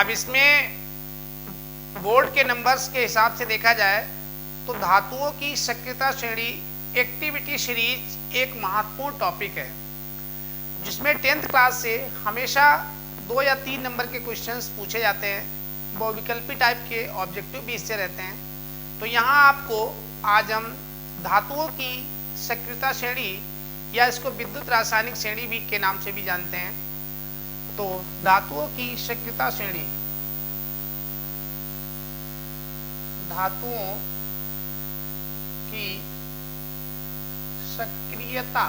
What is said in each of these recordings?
अब इसमें बोर्ड के नंबर्स के हिसाब से देखा जाए तो धातुओं की सक्रियता श्रेणी एक्टिविटी सीरीज एक महत्वपूर्ण टॉपिक है, जिसमें 10th क्लास से हमेशा 2 या 3 नंबर के क्वेश्चंस पूछे जाते हैं। बहुविकल्पी टाइप के ऑब्जेक्टिव भी इससे रहते हैं। तो यहाँ आपको आज हम धातुओं की सक्रियता श्रेणी या इसको विद्युत रासायनिक श्रेणी भी के नाम से भी जानते हैं। तो धातुओं की सक्रियता श्रेणी, धातुओं की सक्रियता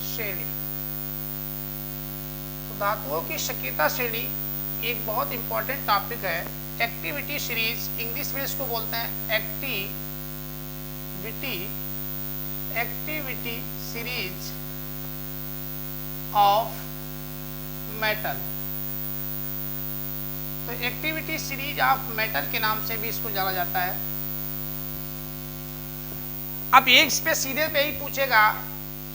श्रेणी। तो धातुओं की सक्रियता श्रेणी एक बहुत इंपॉर्टेंट टॉपिक है। एक्टिविटी सीरीज, इंग्लिश में इसको बोलते हैं एक्टिविटी सीरीज ऑफ मेटल। तो एक्टिविटी सीरीज ऑफ मेटल के नाम से भी इसको जाना जाता है। अब एक इस पे सीधे पे ही पूछेगा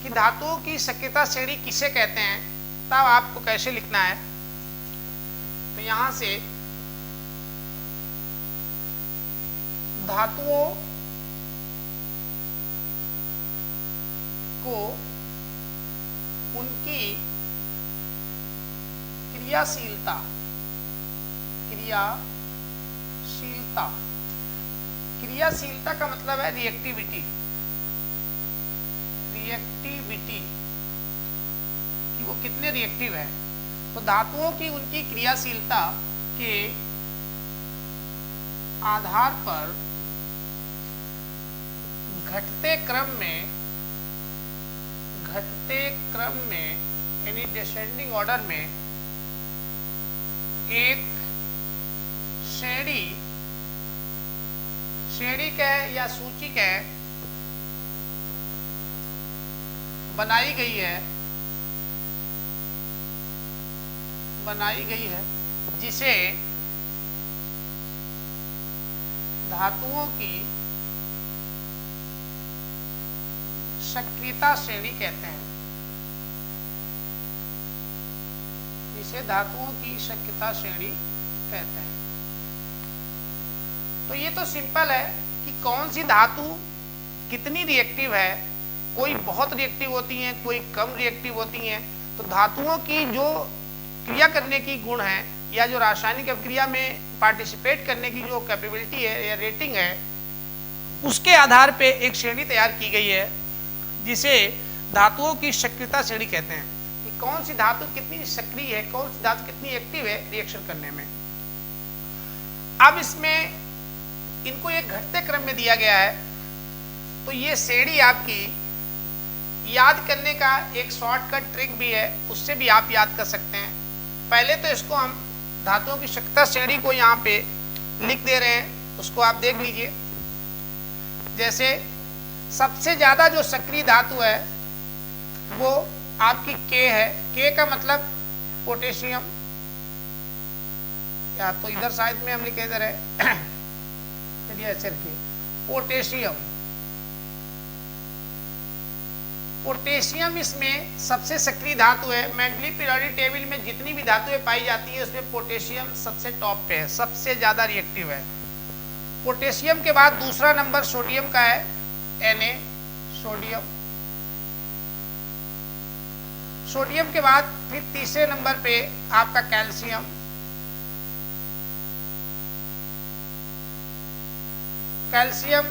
कि धातुओं की सक्रियता श्रेणी किसे कहते हैं, तब आपको कैसे लिखना है। तो यहां से धातुओं को उनकी क्रियाशीलता का मतलब है रिएक्टिविटी कि वो कितने रिएक्टिव है। तो धातुओं की उनकी क्रियाशीलता के आधार पर घटते क्रम में यानी डिसेंडिंग ऑर्डर में एक श्रेणी कह या सूची कह बनाई गई है जिसे धातुओं की सक्रियता श्रेणी कहते हैं, जिसे धातुओं की सक्रियता श्रेणी कहते हैं। तो ये तो सिंपल है कि कौन सी धातु कितनी रिएक्टिव है। कोई बहुत रिएक्टिव होती हैं, कोई कम रिएक्टिव होती हैं। तो धातुओं की जो क्रिया करने की गुण है या जो रासायनिक अभिक्रिया में पार्टिसिपेट करने की जो कैपेबिलिटी है या रेटिंग है, उसके आधार पे एक श्रेणी तैयार की गई है जिसे धातुओं की सक्रियता श्रेणी कहते हैं कि कौन सी धातु कितनी सक्रिय है, कौन सी धातु कितनी एक्टिव है रिएक्शन करने में। अब इसमें इनको एक घटते क्रम में दिया गया है। तो ये श्रेणी आपकी याद करने का एक शॉर्टकट ट्रिक भी है, उससे भी आप याद कर सकते हैं। पहले तो इसको हम धातुओं की सक्रियता श्रेणी को यहाँ पे लिख दे रहे हैं, उसको आप देख लीजिए। जैसे सबसे ज्यादा जो सक्रिय धातु है वो आपकी K है। K का मतलब पोटेशियम, या तो इधर साइड में हम लिखे दे रहे चलिए ऐसे रखिए। पोटेशियम इसमें सबसे सक्रिय धातु है। मेंडली पीरियोडिक टेबल में जितनी भी धातुएं पाई जाती है उसमें पोटेशियम सबसे टॉप पे है, सबसे ज्यादा रिएक्टिव है। पोटेशियम के बाद दूसरा नंबर सोडियम का है, Na सोडियम के बाद फिर तीसरे नंबर पे आपका कैल्शियम, कैल्शियम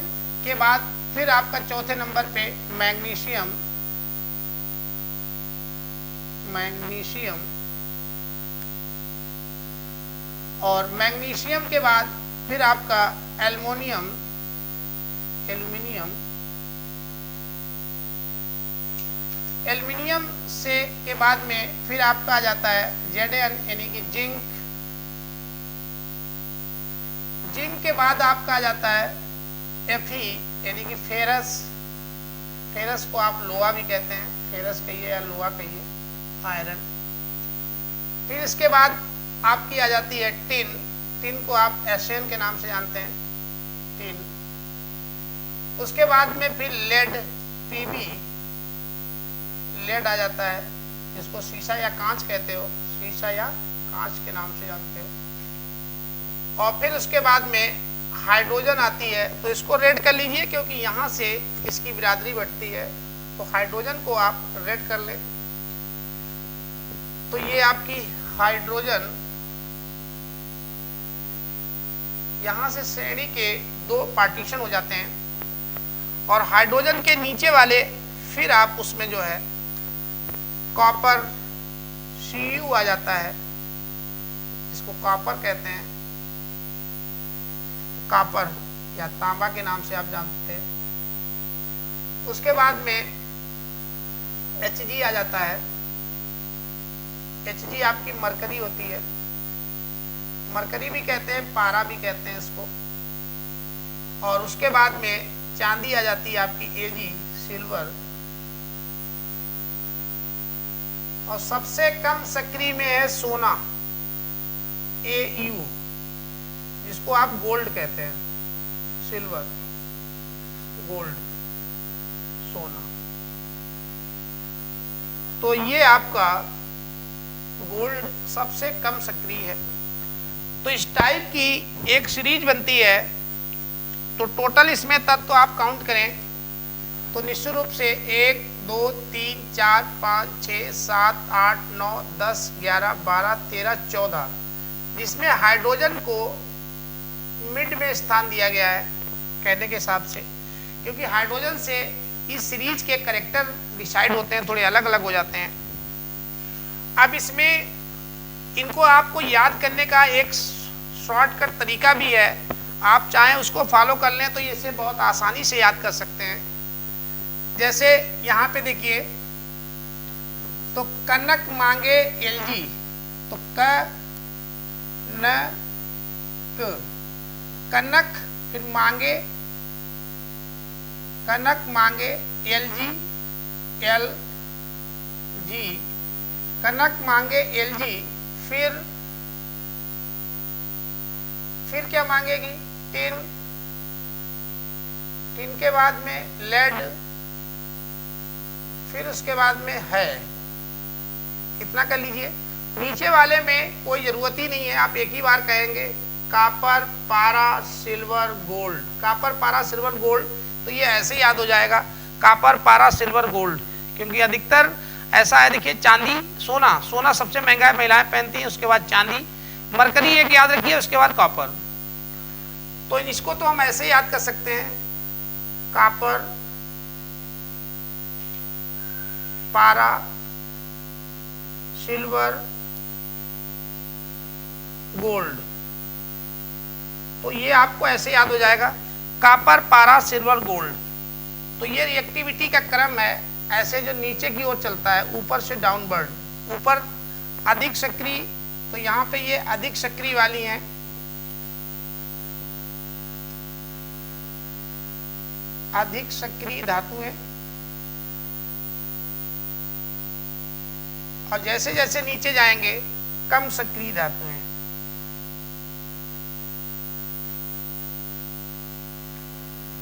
के बाद फिर आपका चौथे नंबर पे मैग्नीशियम, और मैग्नीशियम के बाद फिर आपका एल्युमिनियम, एल्युमिनियम से के बाद में फिर आपका आ जाता है Zn यानी कि जिंक, जिंक के बाद आपका आ जाता है Fe यानी कि फेरस, फेरस को आप लोहा भी कहते हैं, फेरस कहिए या लोहा कहिए, आयरन। फिर इसके बाद आपकी आ जाती है टिन, टिन को आप एसएन के नाम से जानते हैं, टिन। उसके बाद में फिर लेड, Pb, लेड आ जाता है, जिसको शीशा या कांच कहते हो, शीशा या कांच के नाम से जानते हैं। और फिर उसके बाद में हाइड्रोजन आती है, तो इसको रेड कर लीजिए क्योंकि यहाँ से इसकी बिरादरी बढ़ती है, तो हाइड्रोजन को आप रेड कर लें। तो ये आपकी हाइड्रोजन, यहाँ से श्रेणी के 2 पार्टीशन हो जाते हैं और हाइड्रोजन के नीचे वाले फिर आप उसमें जो है कॉपर Cu आ जाता है, इसको कॉपर कहते हैं, कॉपर या तांबा के नाम से आप जानते हैं। उसके बाद में Hg आ जाता है, Hg आपकी मरकरी होती है, मरकरी भी कहते हैं, पारा भी कहते हैं इसको। और उसके बाद में चांदी आ जाती है आपकी Ag, सिल्वर। और सबसे कम सक्रिय में है सोना, Au, जिसको आप गोल्ड कहते हैं, सिल्वर, गोल्ड, सोना। तो ये आपका गोल्ड सबसे कम सक्रिय है। तो इस टाइप की एक सीरीज बनती है। तो टोटल इसमें तत्व आप काउंट करें तो निश्चित रूप से 1 2 3 4 5 6 7 8 9 10 11 12 13 14, जिसमें हाइड्रोजन को मिड में स्थान दिया गया है कहने के हिसाब से, क्योंकि हाइड्रोजन से इस सीरीज के कैरेक्टर डिसाइड होते हैं, थोड़े अलग अलग हो जाते हैं। अब इसमें इनको आपको याद करने का एक शॉर्टकट तरीका भी है, आप चाहें उसको फॉलो कर लें तो इसे बहुत आसानी से याद कर सकते हैं। जैसे यहाँ पे देखिए, तो कनक मांगे Lg, तो कनक, फिर मांगे, कनक मांगे Lg, कनक मांगे Lg, फिर क्या मांगेगी, टिन, टिन के बाद में लेड, फिर उसके बाद में है। इतना कर लीजिए। नीचे वाले में कोई जरूरत ही नहीं है, आप एक ही बार कहेंगे कॉपर, पारा, सिल्वर, गोल्ड। कॉपर, पारा, सिल्वर, गोल्ड, तो ये ऐसे याद हो जाएगा, कॉपर, पारा, सिल्वर, गोल्ड, क्योंकि अधिकतर ऐसा है। देखिए चांदी, सोना, सोना सबसे महंगा है, महिलाएं पहनती हैं, उसके बाद चांदी, मरकरी एक याद रखिए, उसके बाद कॉपर। तो इसको तो हम ऐसे याद कर सकते हैं, कॉपर, पारा, सिल्वर, गोल्ड। तो ये आपको ऐसे याद हो जाएगा, कॉपर, पारा, सिल्वर, गोल्ड। तो ये रिएक्टिविटी का क्रम है, ऐसे जो नीचे की ओर चलता है, ऊपर से डाउनवर्ड। ऊपर अधिक सक्रिय, तो यहाँ पे ये अधिक सक्रिय वाली हैं, अधिक सक्रिय धातु है, और जैसे जैसे नीचे जाएंगे कम सक्रिय धातु हैं।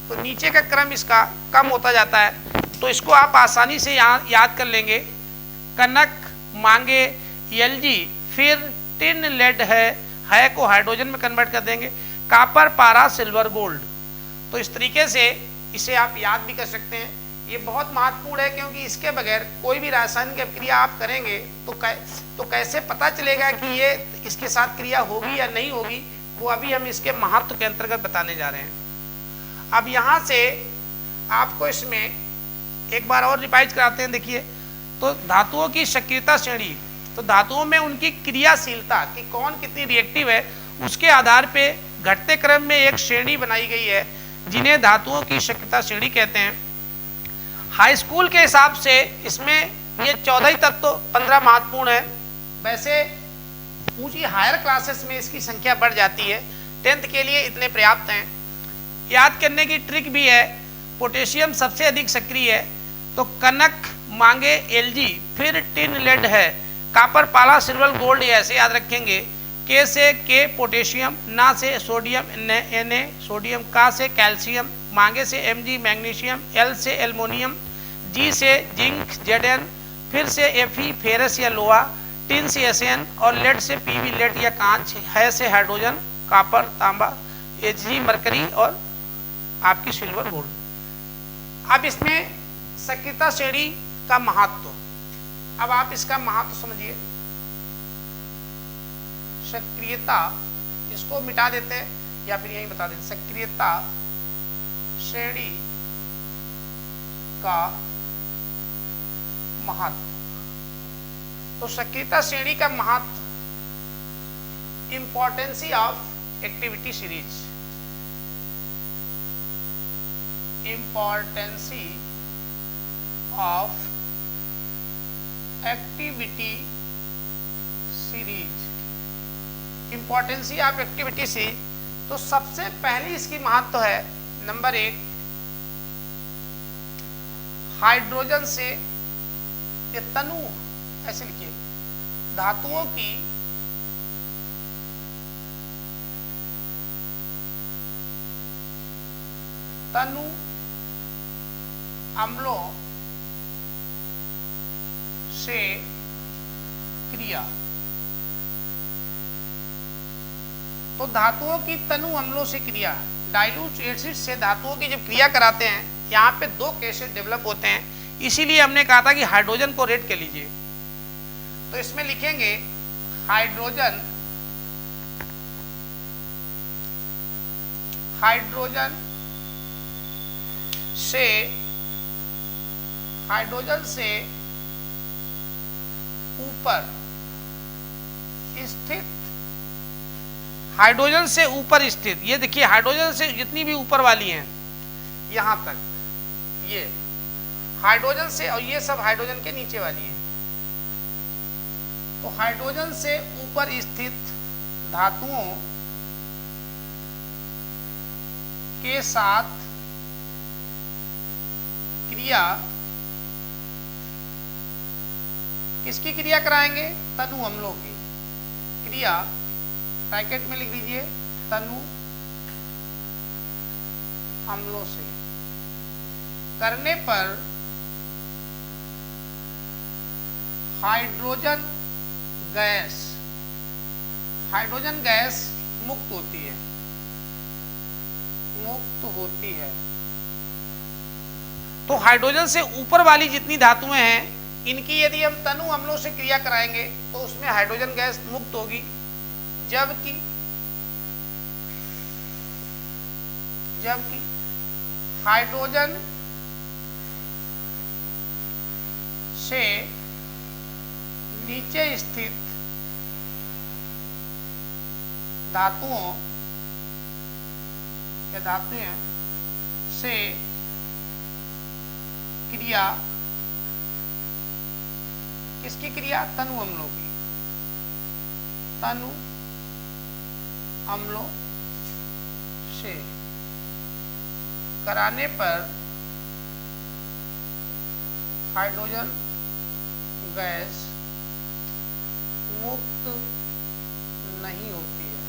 तो नीचे का क्रम इसका कम होता जाता है। तो इसको आप आसानी से यहाँ याद कर लेंगे, कनक मांगे Lg, फिर टिन लेड है को हाइड्रोजन में कन्वर्ट कर देंगे, कॉपर, पारा, सिल्वर, गोल्ड। तो इस तरीके से इसे आप याद भी कर सकते हैं। ये बहुत महत्वपूर्ण है, क्योंकि इसके बगैर कोई भी रासायनिक अभिक्रिया आप करेंगे तो कैसे पता चलेगा कि ये इसके साथ क्रिया होगी या नहीं होगी, वो अभी हम इसके महत्व के अंतर्गत बताने जा रहे हैं। अब यहाँ से आपको इसमें एक बार और रिवाइज कराते हैं। देखिए, तो धातुओं की सक्रियता श्रेणी, तो धातुओं में उनकी क्रियाशीलता कि कौन कितनी रिएक्टिव है, उसके आधार पे घटते क्रम में एक श्रेणी बनाई गई है, जिन्हें धातुओं की सक्रियता श्रेणी कहते हैं। हाई स्कूल के हिसाब से इसमें ये 14 तत्व 15 महत्वपूर्ण है। वैसे ऊंची हायर क्लासेस में इसकी संख्या बढ़ जाती है, 10th के लिए इतने पर्याप्त हैं। याद करने की ट्रिक भी है, पोटेशियम सबसे अधिक सक्रिय है, तो कनक मांगे Lg, फिर टिन लेड है, कॉपर, पारा, सिल्वर, गोल्ड, ऐसे याद रखेंगे। के से के पोटेशियम, ना से सोडियम Na, सोडियम, का से कैल्शियम, मांगे से Mg मैग्नीशियम, L से एल्युमिनियम, G से जिंक Zn, फिर से Fe फेरस या लोहा, टिन से एसएन और लेड से पीवी लेड या कांच, है से हाइड्रोजन, कॉपर, तांबा, एचजी, मरकरी और आपकी सिल्वर, गोल्ड। अब इसमें सक्रियता श्रेणी का महत्व, अब आप इसका महत्व समझिए। सक्रियता, इसको मिटा देते हैं या फिर यही बता देते, सक्रियता श्रेणी का महत्व। तो सक्रियता श्रेणी का महत्व, importancy of activity series, importancy of activity series, importancy of activity series. तो सबसे पहली इसकी महत्व है, नंबर 1, हाइड्रोजन से, ये तनु ऐसे लिखिए, धातुओं की तनु अम्लों से क्रिया। तो धातुओं की तनु अम्लों से क्रिया, डाइल्यूट एसिड से धातुओं की जब क्रिया कराते हैं, यहाँ पे 2 केसेस डेवलप होते हैं, इसीलिए हमने कहा था कि हाइड्रोजन को रेड कर लीजिए। तो इसमें लिखेंगे हाइड्रोजन, हाइड्रोजन से ऊपर स्थित, हाइड्रोजन से ऊपर स्थित, ये देखिए हाइड्रोजन से जितनी भी ऊपर वाली हैं यहां तक, ये हाइड्रोजन से, और ये सब हाइड्रोजन के नीचे वाली है। तो हाइड्रोजन से ऊपर स्थित धातुओं के साथ क्रिया, किसकी क्रिया कराएंगे? तनु अम्लों की क्रिया, ब्रैकेट में लिख दीजिए, तनु अम्लों से करने पर हाइड्रोजन गैस, हाइड्रोजन गैस मुक्त होती है, मुक्त होती है। तो हाइड्रोजन से ऊपर वाली जितनी धातुएं हैं, इनकी यदि हम तनु अम्लों से क्रिया कराएंगे तो उसमें हाइड्रोजन गैस मुक्त होगी, जबकि हाइड्रोजन से नीचे स्थित धातुओं या धातुएं से क्रिया, किसकी क्रिया? तनु अम्लों की, तनु अम्लों से कराने पर हाइड्रोजन गैस मुक्त नहीं होती है।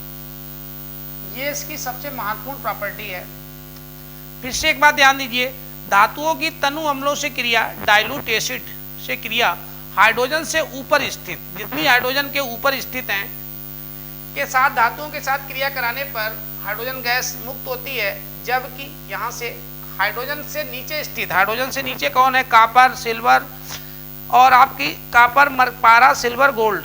ये इसकी सबसे महत्वपूर्ण प्रॉपर्टी है। फिर से एक बात ध्यान दीजिए, धातुओं की तनु अम्लों से क्रिया, डाइल्यूट एसिड से क्रिया, हाइड्रोजन से ऊपर स्थित, जितनी हाइड्रोजन के ऊपर स्थित हैं के साथ धातुओं के साथ क्रिया कराने पर हाइड्रोजन गैस मुक्त होती है, जबकि यहाँ से हाइड्रोजन से नीचे स्थित, हाइड्रोजन से नीचे कौन है? कॉपर, सिल्वर और आपकी कॉपर, पारा, सिल्वर, गोल्ड,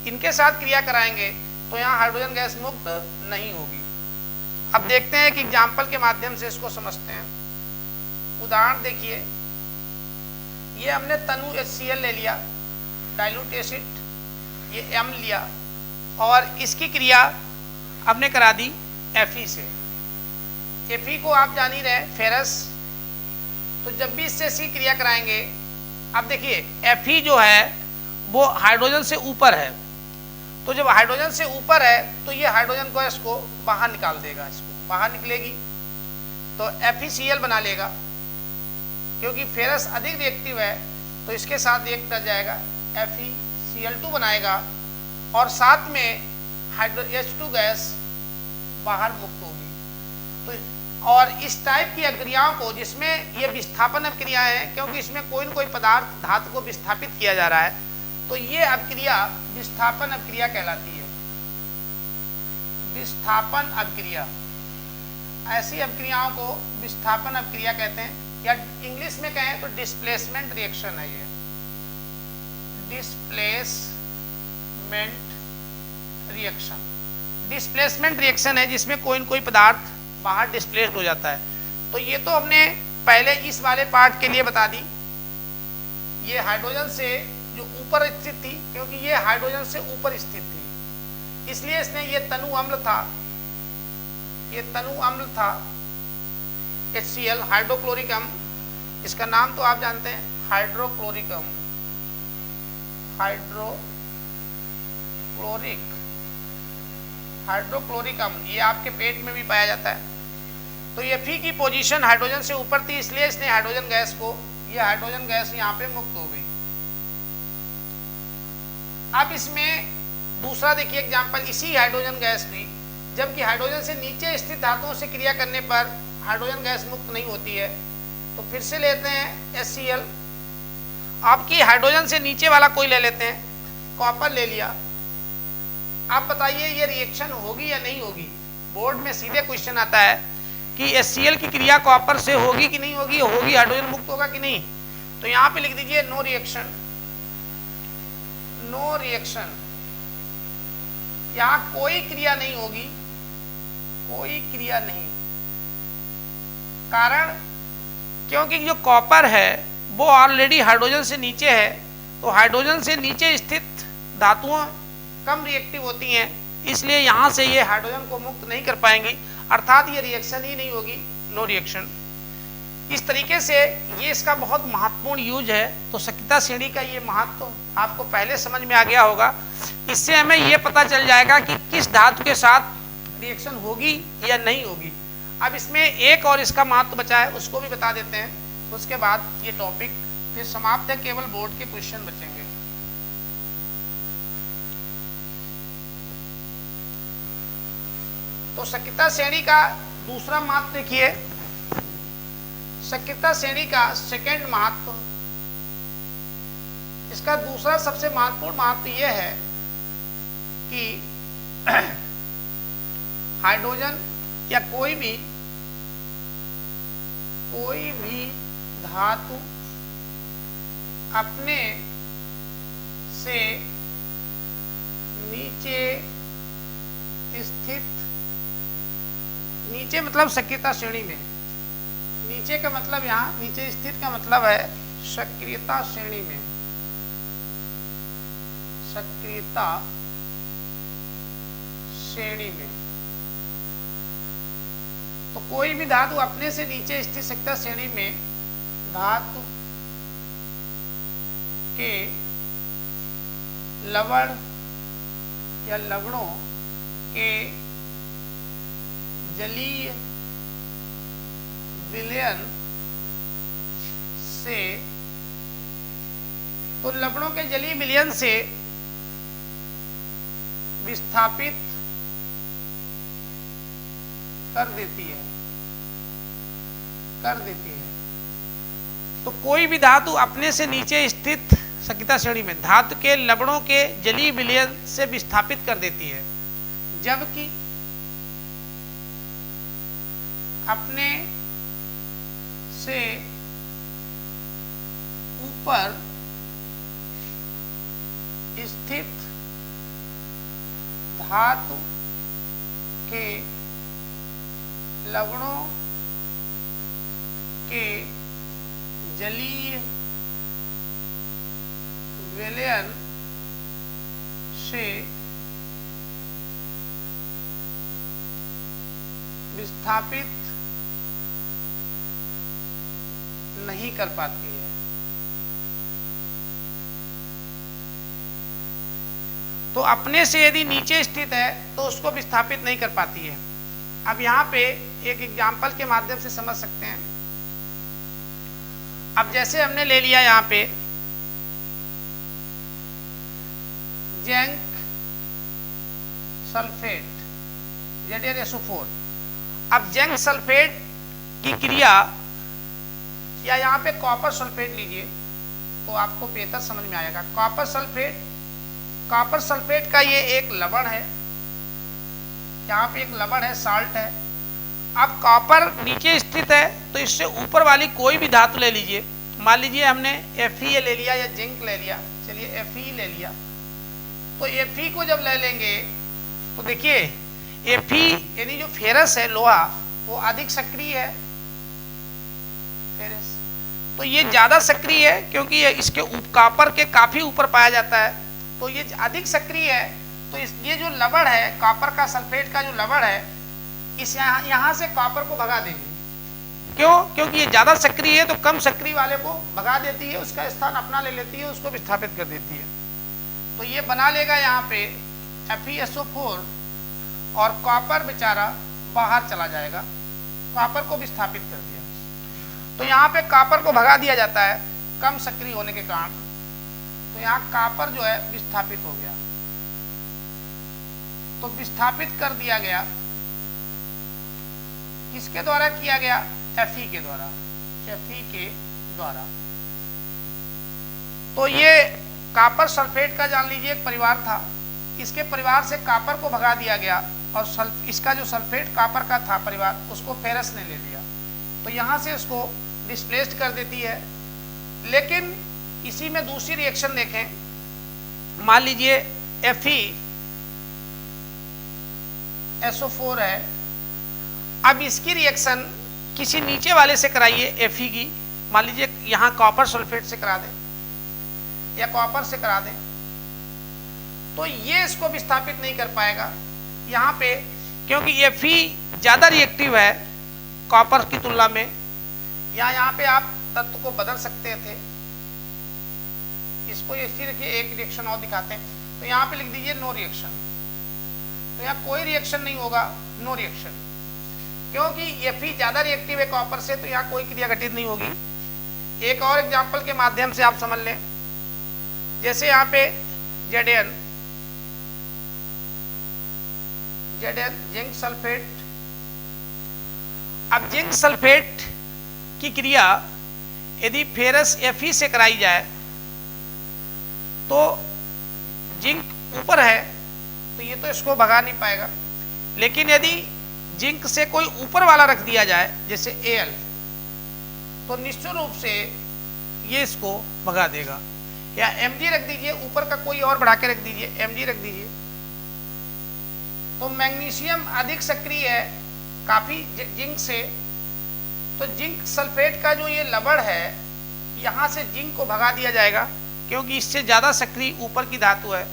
इनके साथ क्रिया कराएंगे तो यहाँ हाइड्रोजन गैस मुक्त नहीं होगी। अब देखते हैं कि एग्जाम्पल के माध्यम से इसको समझते हैं। उदाहरण देखिए, ये हमने तनु HCl ले लिया, डाइल्यूट एसिड, ये M लिया और इसकी क्रिया हमने करा दी Fe से। Fe को आप जान ही रहे, फेरस। तो जब भी इससे C क्रिया कराएंगे, अब देखिए Fe जो है वो हाइड्रोजन से ऊपर है, तो जब हाइड्रोजन से ऊपर है तो ये हाइड्रोजन गैस को बाहर निकाल देगा, इसको बाहर निकलेगी तो FeCl बना लेगा। क्योंकि फेरस अधिक रिएक्टिव है तो इसके साथ रिएक्ट कर जाएगा, FeCl2 बनाएगा और साथ में H2 गैस बाहर मुक्त होगी। तो और इस टाइप की अक्रियाओं को, जिसमें ये विस्थापन अक्रियाएं हैं, क्योंकि इसमें कोई न कोई पदार्थ धातु को विस्थापित किया जा रहा है, तो ये अभिक्रिया विस्थापन अभिक्रिया कहलाती है। विस्थापन अभिक्रिया, ऐसी अभिक्रियाओं को विस्थापन अभिक्रिया कहते हैं, या इंग्लिश में कहें तो डिस्प्लेसमेंट रिएक्शन है ये, डिस्प्लेसमेंट रिएक्शन। डिस्प्लेसमेंट रिएक्शन है जिसमें कोई न कोई पदार्थ बाहर डिस्प्लेस्ड हो जाता है। तो ये तो हमने पहले इस वाले पार्ट के लिए बता दी। ये हाइड्रोजन से जो ऊपर स्थित थी, क्योंकि ये हाइड्रोजन से ऊपर स्थित थी, इसलिए इसने ये तनु अम्ल था, ये तनु अम्ल था HCl, हाइड्रोक्लोरिक अम्ल। इसका नाम तो आप जानते हैं, हाइड्रोक्लोरिक अम्ल, हाइड्रोक्लोरिक अम्ल, ये आपके पेट में भी पाया जाता है। तो ये Fe की पोजीशन हाइड्रोजन से ऊपर थी, इसलिए इसने हाइड्रोजन गैस को, ये हाइड्रोजन गैस यहाँ पे मुक्त हो गई। अब इसमें दूसरा देखिए एग्जांपल, इसी हाइड्रोजन गैस की, जबकि हाइड्रोजन से नीचे स्थित धातुओं से क्रिया करने पर हाइड्रोजन गैस मुक्त नहीं होती है। तो फिर से लेते हैं HCl, आपकी हाइड्रोजन से नीचे वाला कोई ले लेते हैं, कॉपर ले लिया। आप बताइए ये रिएक्शन होगी या नहीं होगी? बोर्ड में सीधे क्वेश्चन आता है कि HCl की क्रिया कॉपर से होगी कि नहीं होगी, होगी, हाइड्रोजन मुक्त होगा कि नहीं। तो यहाँ पे लिख दीजिए नो रिएक्शन, नो रिएक्शन, यहाँ कोई क्रिया नहीं होगी, कोई क्रिया नहीं। कारण क्योंकि जो कॉपर है वो ऑलरेडी हाइड्रोजन से नीचे है, तो हाइड्रोजन से नीचे स्थित धातुओं कम रिएक्टिव होती हैं, इसलिए यहाँ से ये हाइड्रोजन को मुक्त नहीं कर पाएंगी, अर्थात ये रिएक्शन ही नहीं होगी, नो रिएक्शन। इस तरीके से ये इसका बहुत महत्वपूर्ण यूज है। तो सक्रियता श्रेणी का ये महत्व आपको पहले समझ में आ गया होगा। इससे हमें ये पता चल जाएगा कि किस धातु के साथ रिएक्शन होगी या नहीं होगी। अब इसमें एक और इसका महत्व बचा है, उसको भी बता देते हैं, उसके बाद ये टॉपिक फिर समाप्त है, केवल बोर्ड के क्वेश्चन बचेंगे। तो सक्रियता श्रेणी का दूसरा महत्व देखिए, सक्रियता श्रेणी का सेकंड महत्व, इसका दूसरा सबसे महत्वपूर्ण महत्व यह है कि हाइड्रोजन या कोई भी धातु अपने से नीचे स्थित, नीचे मतलब सक्रियता श्रेणी में, नीचे का मतलब यहाँ नीचे स्थित का मतलब है सक्रियता श्रेणी में, सक्रियता श्रेणी में। तो कोई भी धातु अपने से नीचे स्थित सक्रियता श्रेणी में धातु के लवण या लवणों के जलीय विलयन से, तो लवणों के जलीय विलयन से विस्थापित कर देती है, कर देती है। तो कोई भी धातु अपने से नीचे स्थित सक्रियता श्रेणी में धातु के लवणों के जलीय विलयन से विस्थापित कर देती है, जबकि अपने से ऊपर स्थित धातु के लवणों के जलीय विलयन से विस्थापित नहीं कर पाती है। तो अपने से यदि नीचे स्थित है तो उसको विस्थापित नहीं कर पाती है। अब यहाँ पे एक एग्जाम्पल के माध्यम से समझ सकते हैं। अब जैसे हमने ले लिया यहाँ पे जिंक सल्फेट ZnSO4। अब जिंक सल्फेट की क्रिया, या यहाँ पे कॉपर सल्फेट लीजिए, तो आपको बेहतर समझ में आएगा। कॉपर सल्फेट का ये एक लवण है, यहाँ पे एक लवण है, साल्ट है। अब कॉपर नीचे स्थित है, तो इससे ऊपर वाली कोई भी धातु ले लीजिए। मान लीजिए हमने Fe ले लिया या जिंक ले लिया, चलिए Fe ले लिया। तो Fe को जब ले लेंगे तो देखिए Fe यानी जो फेरस है, लोहा, वो अधिक सक्रिय है। फेरस तो ये ज्यादा सक्रिय है क्योंकि ये इसके कॉपर के काफी ऊपर पाया जाता है, तो ये अधिक सक्रिय है। तो ये जो लवण है, कॉपर का सल्फेट का जो लवण है, इस यहाँ से कॉपर को भगा देंगे। क्यों? क्योंकि ये ज्यादा सक्रिय है, तो कम सक्रिय वाले को भगा देती है, उसका स्थान अपना ले लेती है, उसको विस्थापित कर देती है। तो ये बना लेगा यहाँ पे FeSO4 और कॉपर बेचारा बाहर चला जाएगा, कॉपर को विस्थापित कर दिया। तो यहाँ पे कॉपर को भगा दिया जाता है कम सक्रिय होने के कारण, तो यहाँ कॉपर जो है विस्थापित हो गया। तो विस्थापित कर दिया गया, किसके द्वारा किया गया? Fe के द्वारा, Fe के द्वारा। तो ये कॉपर सल्फेट का जान लीजिए एक परिवार था, इसके परिवार से कॉपर को भगा दिया गया और इसका जो सल्फेट कॉपर का था परिवार, उसको फेरस ने ले लिया, तो यहाँ से उसको डिस्प्लेस्ड कर देती है। लेकिन इसी में दूसरी रिएक्शन देखें, मान लीजिए FeSO4 है। अब इसकी रिएक्शन किसी नीचे वाले से कराइए Fe की, मान लीजिए यहाँ कॉपर सल्फेट से करा दें या कॉपर से करा दें, तो ये इसको विस्थापित नहीं कर पाएगा यहाँ पे, क्योंकि Fe ज्यादा रिएक्टिव है कॉपर की तुलना में। यहाँ पे आप तत्व को बदल सकते थे, इसको ऐसे रखिए, एक रिएक्शन और दिखाते हैं। तो यहाँ पे लिख दीजिए नो रिएक्शन, तो यहाँ कोई रिएक्शन नहीं होगा, नो रिएक्शन, क्योंकि Fe ज्यादा रिएक्टिव है कॉपर से, तो यहाँ कोई क्रिया घटित नहीं होगी। एक और एग्जांपल के माध्यम से आप समझ लें, जैसे यहाँ पे Zn जिंक सल्फेट। अब जिंक सल्फेट की क्रिया यदि फेरस Fe से कराई जाए तो जिंक ऊपर है, तो ये तो इसको भगा नहीं पाएगा। लेकिन यदि जिंक से कोई ऊपर वाला रख दिया जाए जैसे Al, तो निश्चित रूप से ये इसको भगा देगा। या Mg रख दीजिए, ऊपर का कोई और बढ़ा के रख दीजिए, Mg रख दीजिए। तो मैग्नीशियम अधिक सक्रिय है काफी जिंक से, तो जिंक सल्फेट का जो ये लवण है, यहाँ से जिंक को भगा दिया जाएगा क्योंकि इससे ज्यादा सक्रिय ऊपर की धातु है।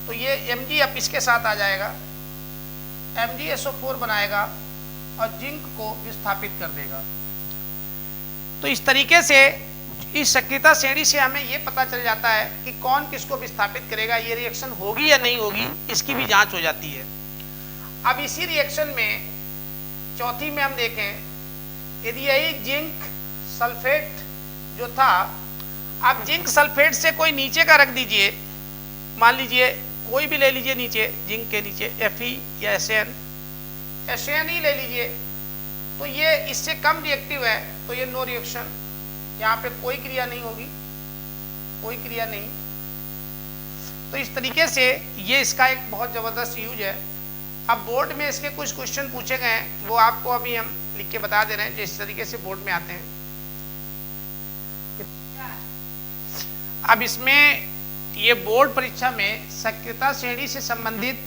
तो ये Mg अब इसके साथ आ जाएगा, MgSO4 बनाएगा और जिंक को विस्थापित कर देगा। तो इस तरीके से इस सक्रियता श्रेणी से हमें ये पता चल जाता है कि कौन किसको विस्थापित करेगा, ये रिएक्शन होगी या नहीं होगी, इसकी भी जांच हो जाती है। अब इसी रिएक्शन में चौथी में हम देखें, यदि यही जिंक सल्फेट जो था, अब जिंक सल्फेट से कोई नीचे का रख दीजिए, मान लीजिए कोई भी ले लीजिए नीचे, जिंक के नीचे Fe या SN ही ले लीजिए, तो ये इससे कम रिएक्टिव है, तो ये नो रिएक्शन, यहाँ पे कोई क्रिया नहीं होगी, कोई क्रिया नहीं। तो इस तरीके से ये इसका एक बहुत जबरदस्त यूज है। अब बोर्ड में इसके कुछ क्वेश्चन पूछे गए हैं, वो आपको अभी हम लिख के बता दे रहे हैं जिस तरीके से बोर्ड में आते हैं। अब इसमें ये बोर्ड परीक्षा में सक्रियता श्रेणी से संबंधित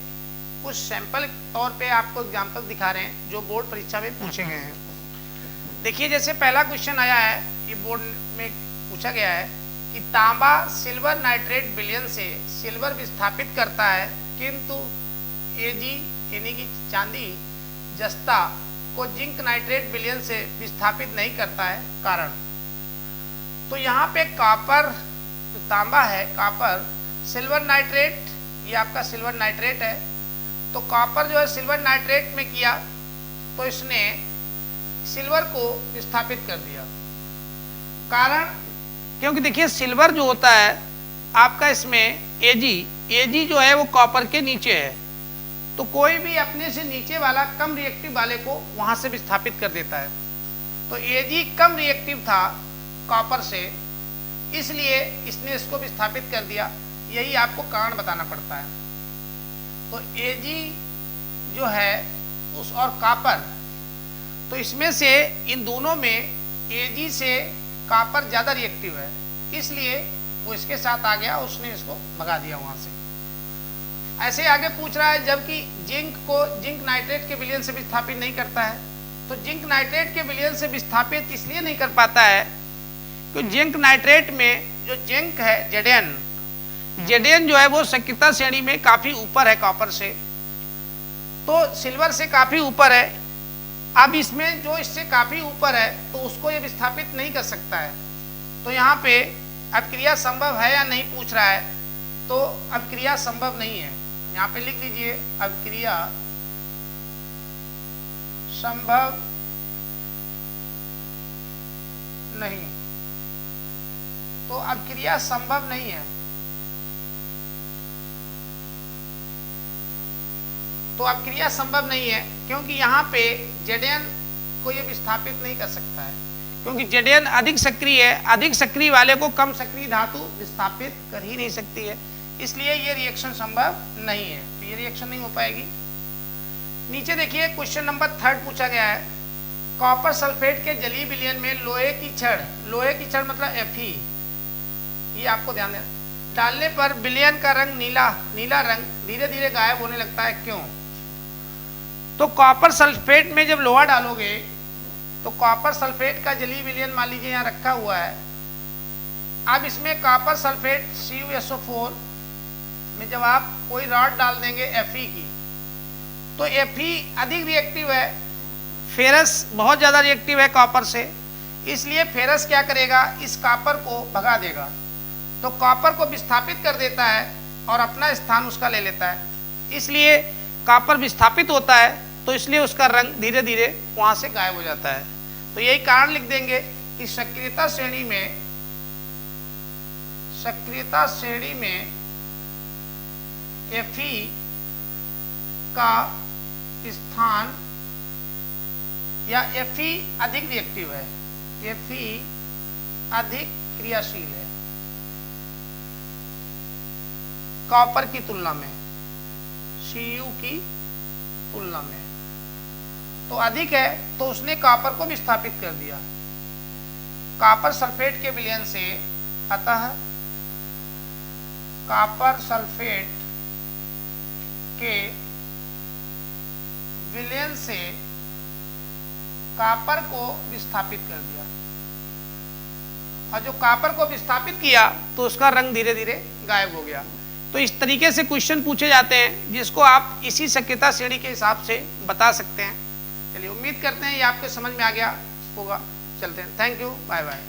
कुछ सैंपल तौर पे आपको एग्जाम्पल दिखा रहे हैं जो बोर्ड परीक्षा में पूछे गए हैं। देखिए, जैसे पहला क्वेश्चन आया है, ये बोर्ड में पूछा गया है कि तांबा सिल्वर नाइट्रेट विलयन से सिल्वर विस्थापित करता है, किंतु Ag यानी कि चांदी जस्ता को जिंक नाइट्रेट विलयन से विस्थापित नहीं करता है, कारण। तो यहाँ पे कॉपर जो तांबा है, कॉपर सिल्वर नाइट्रेट, ये आपका सिल्वर नाइट्रेट है, तो कॉपर जो है सिल्वर नाइट्रेट में किया तो इसने सिल्वर को विस्थापित कर दिया। कारण, क्योंकि देखिए सिल्वर जो होता है आपका इसमें Ag जो है वो कॉपर के नीचे है, तो कोई भी अपने से नीचे वाला कम रिएक्टिव वाले को वहां से विस्थापित कर देता है। तो Ag कम रिएक्टिव था कॉपर से, इसलिए इसने इसको विस्थापित कर दिया। यही आपको कारण बताना पड़ता है। तो Ag जो है उस और कॉपर, तो इसमें से इन दोनों में Ag से कॉपर ज्यादा रिएक्टिव है, इसलिए वो इसके साथ आ गया, उसने इसको भगा दिया वहां से। ऐसे आगे पूछ रहा है जबकि जिंक को जिंक नाइट्रेट के विलयन से विस्थापित नहीं करता है। तो जिंक नाइट्रेट के विलयन से विस्थापित इसलिए नहीं कर पाता है क्योंकि जिंक नाइट्रेट में जो जिंक है जेडेन जो है वो सक्रियता श्रेणी में काफी ऊपर है कॉपर से, तो सिल्वर से काफी ऊपर है। अब इसमें जो इससे काफी ऊपर है तो उसको ये विस्थापित नहीं कर सकता है। तो यहाँ पे अभिक्रिया संभव है या नहीं पूछ रहा है, तो अभिक्रिया संभव नहीं है। यहाँ पे लिख लीजिए अभिक्रिया संभव नहीं। तो अभिक्रिया संभव नहीं है, तो अभिक्रिया संभव नहीं है क्योंकि यहाँ पे जेडेन को ये विस्थापित नहीं कर सकता है, क्योंकि जेडेन अधिक सक्रिय है। अधिक सक्रिय वाले को कम सक्रिय धातु विस्थापित कर ही नहीं सकती है, इसलिए ये रिएक्शन संभव नहीं है। तो ये रिएक्शन नहीं हो पाएगी। नीचे देखिए क्वेश्चन नंबर 3 पूछा गया है, कॉपर सल्फेट के जलीय विलयन में लोहे की छड़ मतलब Fe, ये आपको ध्यान देना, डालने पर विलयन का रंग नीला रंग धीरे धीरे गायब होने लगता है, क्यों? तो कॉपर सल्फेट में जब लोहा डालोगे तो कॉपर सल्फेट का जलीय विलयन मान लीजिए यहाँ रखा हुआ है। अब इसमें कॉपर सल्फेट CuSO4 में जब आप कोई रॉड डाल देंगे Fe की, तो Fe अधिक रिएक्टिव है, फेरस बहुत ज्यादा रिएक्टिव है कॉपर से, इसलिए फेरस क्या करेगा, इस कॉपर को भगा देगा, तो कॉपर को विस्थापित कर देता है और अपना स्थान उसका ले लेता है। इसलिए कॉपर विस्थापित होता है तो इसलिए उसका रंग धीरे धीरे वहां से गायब हो जाता है। तो यही कारण लिख देंगे कि सक्रियता श्रेणी में Fe का स्थान या Fe अधिक रिएक्टिव है, Fe अधिक क्रियाशील है कॉपर की तुलना में, Cu की तुलना में, तो अधिक है, तो उसने कॉपर को विस्थापित कर दिया कॉपर सल्फेट के विलयन से। अतः कॉपर सल्फेट के विलयन से कॉपर को विस्थापित कर दिया, और जो कॉपर को विस्थापित किया तो उसका रंग धीरे धीरे गायब हो गया। तो इस तरीके से क्वेश्चन पूछे जाते हैं जिसको आप इसी सक्रियता श्रेणी के हिसाब से बता सकते हैं। चलिए उम्मीद करते हैं ये आपके समझ में आ गया होगा। चलते हैं, थैंक यू, बाय बाय।